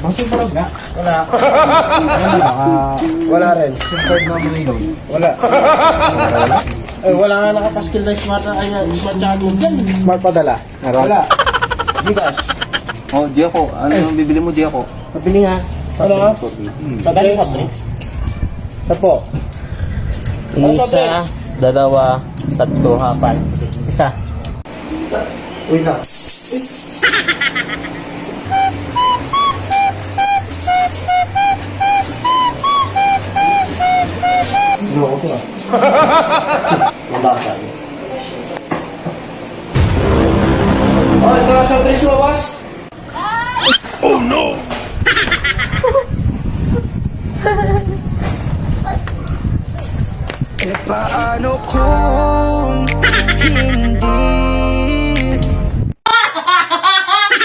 Masih parang nga. Wala. Wala rin. Super na mga ilaw. Wala. Eh, wala nga nakapaskil na smart na smart charger dyan. Smart padala. Meron? Wala. Bigas. Oh, Jeko. Ano yung bibili mo, Jeko? Mabili nga. Ano nga? Padala sa drinks. Sapo. Isa, dalawa, tatlo, apat. Isa. Wait lang. Ano ako ito ah? Mabasa. Oh, ito na sa drinks mo, boss. Paano kung hindi